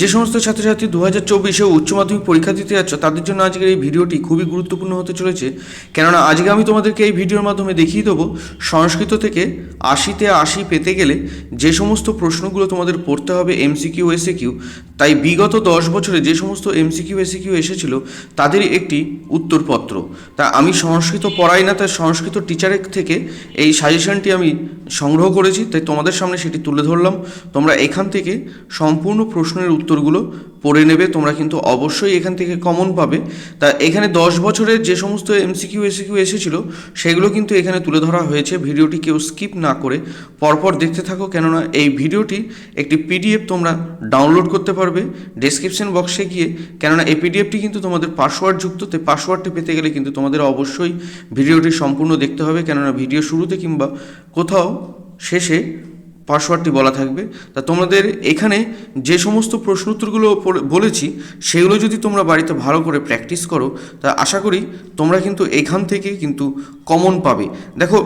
যে সমস্ত ছাত্রছাত্রী 2024 উচ্চ মাধ্যমিক পরীক্ষা দিতে যাচ্ছ তাদের জন্য আজকের এই ভিডিওটি খুবই গুরুত্বপূর্ণ হতে চলেছে। কেননা আজকে আমি তোমাদেরকে এই ভিডিওর মাধ্যমে দেখিয়ে দেবো সংস্কৃত থেকে 80তে 80 পেতে গেলে যে সমস্ত প্রশ্নগুলো তোমাদের পড়তে হবে এমসিকিউ এসএকিউ। তাই বিগত 10 বছরে যে সমস্ত এমসিকিউ এসএকিউ এসেছিল তাদেরই একটি উত্তরপত্র। তা আমি সংস্কৃত পড়াই না, তাই সংস্কৃত টিচারের থেকে এই সাজেশনটি আমি সংগ্রহ করেছি, তাই তোমাদের সামনে সেটি তুলে ধরলাম। তোমরা এখান থেকে সম্পূর্ণ প্রশ্নের উত্তরগুলো পড়ে নেবে। তোমরা কিন্তু অবশ্যই এখান থেকে কমন পাবে। তা এখানে 10 বছরের যে সমস্ত এমসিকিউ এসিকিউ এসেছিল সেগুলো কিন্তু এখানে তুলে ধরা হয়েছে। ভিডিওটি কেউ স্কিপ না করে পরপর দেখতে থাকো, কেননা এই ভিডিওটি একটি পিডিএফ তোমরা ডাউনলোড করতে পারবে ডেসক্রিপশন বক্সে গিয়ে। কেননা এই পিডিএফটি কিন্তু তোমাদের পাসওয়ার্ড যুক্ত, তাই পাসওয়ার্ডটি পেতে গেলে কিন্তু তোমাদের অবশ্যই ভিডিওটি সম্পূর্ণ দেখতে হবে, কেননা ভিডিও শুরুতে কিংবা কোথাও শেষে পাসওয়ার্ডটি বলা থাকবে। তা তোমাদের এখানে যে সমস্ত প্রশ্ন উত্তরগুলো বলেছি সেগুলো যদি তোমরা বাড়িতে ভালো করে প্র্যাকটিস করো, তা আশা করি তোমরা কিন্তু এখান থেকে কিন্তু কমন পাবে। দেখো,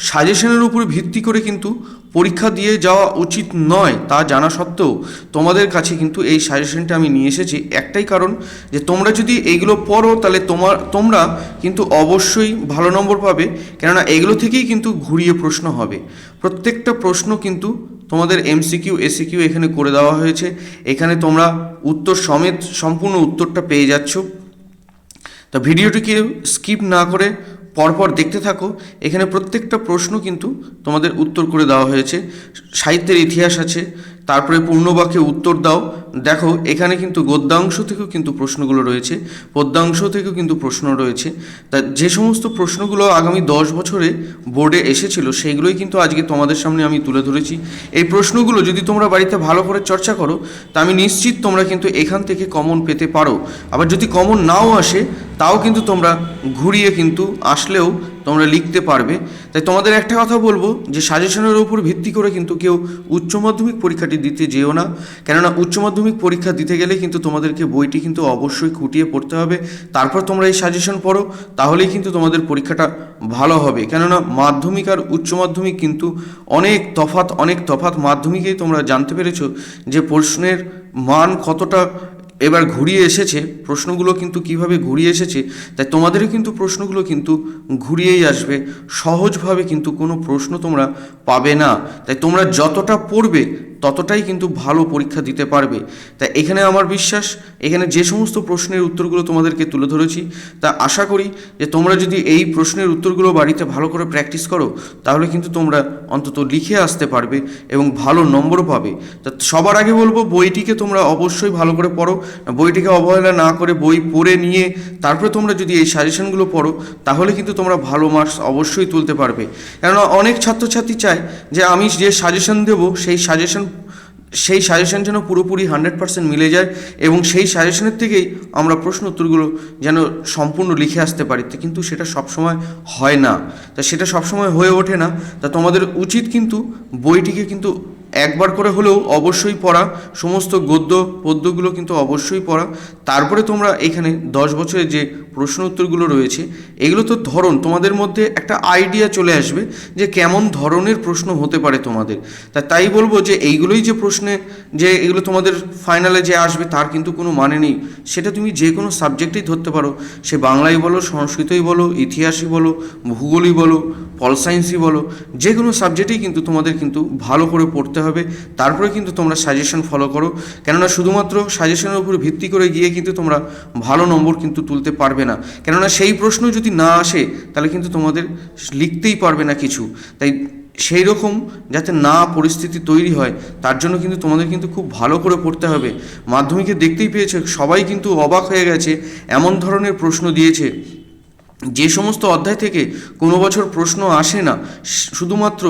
সাজেশনের উপর ভিত্তি করে কিন্তু পরীক্ষা দিয়ে যাওয়া উচিত নয়, তা জানা সত্ত্বেও তোমাদের কাছে কিন্তু এই সাজেশনটা আমি নিয়ে এসেছি একটাই কারণ, যে তোমরা যদি এইগুলো পড়ো তাহলে তোমরা কিন্তু অবশ্যই ভালো নম্বর পাবে। কেননা এগুলো থেকেই কিন্তু ঘুরিয়ে প্রশ্ন হবে। প্রত্যেকটা প্রশ্ন কিন্তু তোমাদের এমসিকিউ এসিকিউ এখানে করে দেওয়া হয়েছে। এখানে তোমরা উত্তর সমেত সম্পূর্ণ উত্তরটা পেয়ে যাচ্ছ। তা ভিডিওটিকে স্কিপ না করে পরপর দেখতে থাকো। এখানে প্রত্যেকটা প্রশ্ন কিন্তু তোমাদের উত্তর করে দেওয়া হয়েছে। সাহিত্যের ইতিহাস আছে, তারপরে পূর্ণবাক্যে উত্তর দাও। দেখো এখানে কিন্তু গদ্যাংশ থেকেও কিন্তু প্রশ্নগুলো রয়েছে, পদ্যাংশ থেকেও কিন্তু প্রশ্ন রয়েছে। তা যে সমস্ত প্রশ্নগুলো আগামী 10 বছরে বোর্ডে এসেছিল সেইগুলোই কিন্তু আজকে তোমাদের সামনে আমি তুলে ধরেছি। এই প্রশ্নগুলো যদি তোমরা বাড়িতে ভালো করে চর্চা করো তা আমি নিশ্চিত তোমরা কিন্তু এখান থেকে কমন পেতে পারো। আবার যদি কমন নাও আসে তাও কিন্তু তোমরা ঘুরিয়ে কিন্তু আসলেও তোমরা লিখতে পারবে। তাই তোমাদের একটা কথা বলবো যে সাজেশনের উপর ভিত্তি করে কিন্তু কেউ উচ্চ মাধ্যমিক পরীক্ষাটি দিতে যেও না। কেননা উচ্চ মাধ্যমিক পরীক্ষা দিতে গেলে কিন্তু তোমাদেরকে বইটি কিন্তু অবশ্যই খুঁটিয়ে পড়তে হবে, তারপর তোমরা এই সাজেশন পড়ো, তাহলেই কিন্তু তোমাদের পরীক্ষাটা ভালো হবে। কেননা মাধ্যমিক আর উচ্চ মাধ্যমিক কিন্তু অনেক তফাৎ। মাধ্যমিকেই তোমরা জানতে পেরেছো যে প্রশ্নের মান কতটা এবার ঘুরিয়ে এসেছে, প্রশ্নগুলো কিন্তু কিভাবে ঘুরিয়ে এসেছে। তাই তোমাদেরও কিন্তু প্রশ্নগুলো কিন্তু ঘুরিয়েই আসবে, সহজভাবে কিন্তু কোনো প্রশ্ন তোমরা পাবে না। তাই তোমরা যতটা পড়বে ততটাই কিন্তু ভালো পরীক্ষা দিতে পারবে। তাই এখানে আমার বিশ্বাস, এখানে যে সমস্ত প্রশ্নের উত্তরগুলো তোমাদেরকে তুলে ধরেছি তা আশা করি যে তোমরা যদি এই প্রশ্নের উত্তরগুলো বাড়িতে ভালো করে প্র্যাকটিস করো তাহলে কিন্তু তোমরা অন্তত লিখে আসতে পারবে এবং ভালো নম্বরও পাবে। তা সবার আগে বলবো বইটিকে তোমরা অবশ্যই ভালো করে পড়ো, বইটিকে অবহেলা না করে বই পড়ে নিয়ে তারপরে তোমরা যদি এই সাজেশনগুলো পড়ো তাহলে কিন্তু তোমরা ভালো মার্কস অবশ্যই তুলতে পারবে। কেননা অনেক ছাত্রছাত্রী চায় যে আমি যে সাজেশন দেবো সেই সাজেশন যেন পুরোপুরি 100% মিলে যায় এবং সেই সাজেশনের থেকেই আমরা প্রশ্ন উত্তরগুলো যেন সম্পূর্ণ লিখে আসতে পারি, কিন্তু সেটা সবসময় হয় না। তা সেটা সবসময় হয়ে ওঠে না। তা তোমাদের উচিত কিন্তু বইটিকে কিন্তু একবার করে হলেও অবশ্যই পড়া, সমস্ত গদ্য পদ্যগুলো কিন্তু অবশ্যই পড়া। তারপরে তোমরা এখানে 10 বছরের যে প্রশ্ন উত্তরগুলো রয়েছে এগুলো তো ধরন তোমাদের মধ্যে একটা আইডিয়া চলে আসবে যে কেমন ধরনের প্রশ্ন হতে পারে তোমাদের। তাই বলবো যে এইগুলোই যে প্রশ্নে যে এগুলো তোমাদের ফাইনালে যে আসবে তার কিন্তু কোনো মানে নেই। সেটা তুমি যে কোনো সাবজেক্টেই ধরতে পারো, সে বাংলাই বলো, সংস্কৃতই বলো, ইতিহাসই বলো, ভূগোলই বলো, পল সায়েন্সই বলো, যে কোনো সাবজেক্টেই কিন্তু তোমাদের কিন্তু ভালো করে পড়তে হবে। তারপরে কিন্তু তোমরা সাজেশন ফলো করো, কেননা শুধুমাত্র সাজেশনের উপর ভিত্তি করে গিয়ে কিন্তু তোমরা ভালো নম্বর কিন্তু তুলতে পারবে না। কেননা সেই প্রশ্ন যদি না আসে তাহলে কিন্তু তোমাদের লিখতেই পারবে না কিছু। তাই সেই রকম যাতে না পরিস্থিতি তৈরি হয় তার জন্য কিন্তু তোমাদের কিন্তু খুব ভালো করে পড়তে হবে। মাধ্যমিকে দেখতেই পেয়েছে, সবাই কিন্তু অবাক হয়ে গেছে, এমন ধরনের প্রশ্ন দিয়েছে যে সমস্ত অধ্যায় থেকে কোনো বছর প্রশ্ন আসে না, শুধুমাত্র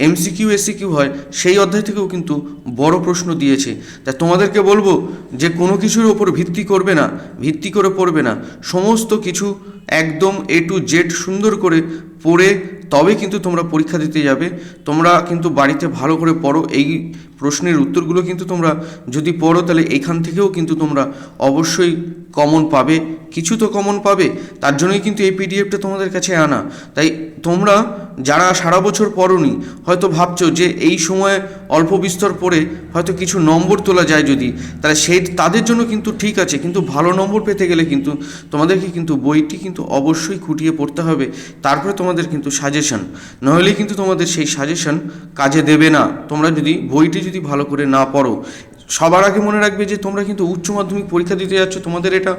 এমসিকিউ এসিকিউ হয়, সেই অধ্যায় থেকেও কিন্তু বড় প্রশ্ন দিয়েছে। তাই তোমাদেরকে বলবো যে কোনো কিছুর ওপর ভিত্তি করে পড়বে না, সমস্ত কিছু একদম A to Z সুন্দর করে পড়ে তবে কিন্তু তোমরা পরীক্ষা দিতে যাবে। তোমরা কিন্তু বাড়িতে ভালো করে পড়ো, এই প্রশ্নের উত্তরগুলো কিন্তু তোমরা যদি পড়ো তাহলে এখান থেকেও কিন্তু তোমরা অবশ্যই কমন পাবে, কিছু তো কমন পাবে। তার জন্যই কিন্তু এই পিডিএফটা তোমাদের কাছে আনা। তাই তোমরা যারা সারা বছর পড়োনি, হয়তো ভাবছো যে এই সময়ে অল্প বিস্তর পড়ে হয়তো কিছু নম্বর তোলা যায় যদি, তাহলে তাদের জন্য কিন্তু ঠিক আছে। কিন্তু ভালো নম্বর পেতে গেলে কিন্তু তোমাদেরকে কিন্তু বইটি কিন্তু অবশ্যই খুঁটিয়ে পড়তে হবে। তারপরে তোমাদের কিন্তু সাজেশন, নাহলে কিন্তু তোমাদের সেই সাজেশন কাজে দেবে না তোমরা যদি বইটি যদি ভালো করে না পড়ো। সবার আগে মনে রাখবে যে তোমরা কিন্তু উচ্চ মাধ্যমিক পরীক্ষা দিতে যাচ্ছ, তোমাদের এটা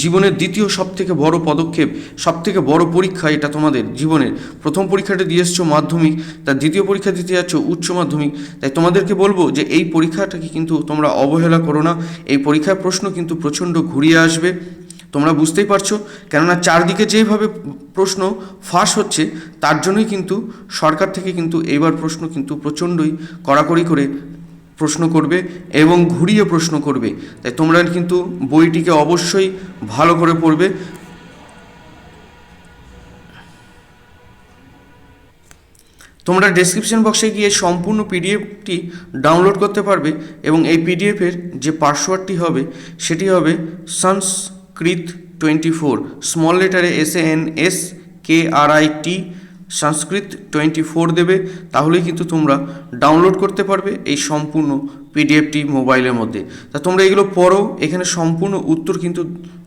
জীবনের দ্বিতীয় সবথেকে বড় পদক্ষেপ, সবথেকে বড় পরীক্ষা এটা তোমাদের জীবনের। প্রথম পরীক্ষাটা দিয়ে এসছো মাধ্যমিক, তার দ্বিতীয় পরীক্ষা দিতে যাচ্ছ উচ্চ মাধ্যমিক। তাই তোমাদেরকে বলবো যে এই পরীক্ষাটাকে কিন্তু তোমরা অবহেলা করো না। এই পরীক্ষার প্রশ্ন কিন্তু প্রচণ্ড ঘুরিয়ে আসবে, তোমরা বুঝতেই পারছো। কেননা চারদিকে যেভাবে প্রশ্ন ফাঁস হচ্ছে, তার জন্যই কিন্তু সরকার থেকে কিন্তু এইবার প্রশ্ন কিন্তু প্রচণ্ডই কড়াকড়ি করে প্রশ্ন করবে এবং ঘুরিয়ে প্রশ্ন করবে। তাই তোমরা কিন্তু বইটিকে অবশ্যই ভালো করে পড়বে। তোমরা ডেসক্রিপশন বক্সে গিয়ে সম্পূর্ণ পিডিএফটি ডাউনলোড করতে পারবে এবং এই পিডিএফের যে পাসওয়ার্ডটি হবে সেটি হবে সংস্কৃত 24, স্মল লেটারে SANSKRIT সংস্কৃত 24 দেবে, তাহলেই কিন্তু তোমরা ডাউনলোড করতে পারবে এই সম্পূর্ণ পিডিএফটি মোবাইলের মধ্যে। তা তোমরা এগুলো পড়ো, এখানে সম্পূর্ণ উত্তর কিন্তু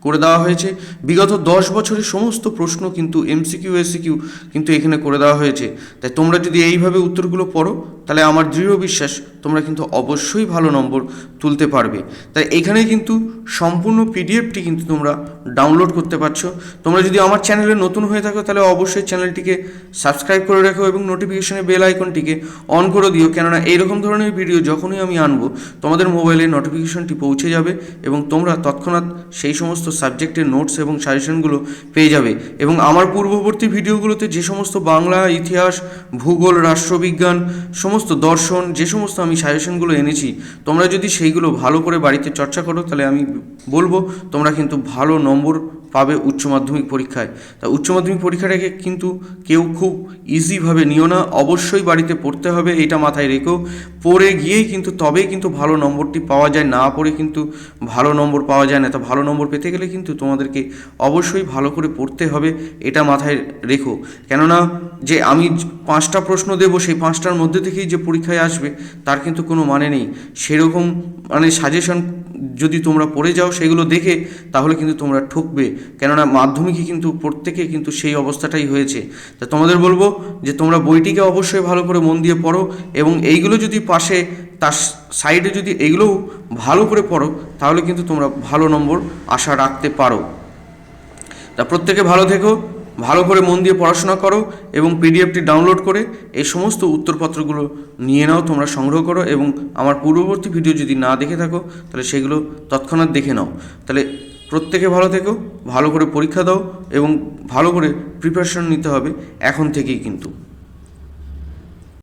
করে দেওয়া হয়েছে। বিগত 10 বছরের সমস্ত প্রশ্ন কিন্তু MCQ SCQ কিন্তু এখানে করে দেওয়া হয়েছে। তাই তোমরা যদি এইভাবে উত্তরগুলো পড়ো, তাহলে আমার দৃঢ় বিশ্বাস তোমরা কিন্তু অবশ্যই ভালো নম্বর তুলতে পারবে। তাই এখানে কিন্তু সম্পূর্ণ পিডিএফটি কিন্তু তোমরা ডাউনলোড করতে পারছো। তোমরা যদি আমার চ্যানেলে নতুন হয়ে থাকো, তাহলে অবশ্যই চ্যানেলটিকে সাবস্ক্রাইব করে রাখো এবং নোটিফিকেশনের বেল আইকনটিকে অন করে দিও। কেননা এইরকম ধরনের ভিডিও যখনই আমি আনবো, তোমাদের মোবাইলে নোটিফিকেশনটি পৌঁছে যাবে এবং তোমরা তৎক্ষণাৎ সেই সমস্ত সাবজেক্টের নোটস এবং সাজেশনগুলো পেয়ে যাবে। এবং আমার পূর্ববর্তী ভিডিওগুলোতে যে সমস্ত বাংলা, ইতিহাস, ভূগোল, রাষ্ট্রবিজ্ঞান, সমস্ত দর্শন, যে সমস্ত আমি সাজেশনগুলো এনেছি, তোমরা যদি সেইগুলো ভালো করে বাড়িতে চর্চা করো, তাহলে আমি বলবো তোমরা কিন্তু ভালো নম্বর পাবে উচ্চ মাধ্যমিক পরীক্ষায়। তা উচ্চ মাধ্যমিক পরীক্ষাটাকে কিন্তু কেউ খুব ইজিভাবে নিও না, অবশ্যই বাড়িতে পড়তে হবে, এটা মাথায় রেখো। পড়ে গিয়েই কিন্তু তবেই কিন্তু ভালো নম্বরটি পাওয়া যায়, না পড়ে কিন্তু ভালো নম্বর পাওয়া যায় না। তা ভালো নম্বর পেতে গেলে কিন্তু তোমাদেরকে অবশ্যই ভালো করে পড়তে হবে, এটা মাথায় রেখো। কেননা যে আমি 5টা প্রশ্ন দেবো, সেই 5টার মধ্যে থেকেই যে পরীক্ষায় আসবে তার কিন্তু কোনো মানে নেই। সেরকম মানে সাজেশন যদি তোমরা পড়ে যাও সেগুলো দেখে, তাহলে কিন্তু তোমরা ঠকবে। কেননা মাধ্যমিকে কিন্তু প্রত্যেকে কিন্তু সেই অবস্থাটাই হয়েছে। তা তোমাদের বলবো যে তোমরা বইটিকে অবশ্যই ভালো করে মন দিয়ে পড়ো এবং এইগুলো যদি পাশে তার সাইডে যদি এইগুলোও ভালো করে পড়ো, তাহলে কিন্তু তোমরা ভালো নম্বর আশা রাখতে পারো। তা প্রত্যেকে ভালো থেকো, ভালো করে মন দিয়ে পড়াশোনা করো এবং পিডিএফটি ডাউনলোড করে এই সমস্ত উত্তরপত্রগুলো নিয়ে নাও, তোমরা সংগ্রহ করো এবং আমার পূর্ববর্তী ভিডিও যদি না দেখে থাকো, তাহলে সেগুলো তৎক্ষণাৎ দেখে নাও। তাহলে প্রত্যেকে ভালো থেকো, ভালো করে পরীক্ষা দাও এবং ভালো করে প্রিপারেশন নিতে হবে এখন থেকেই কিন্তু।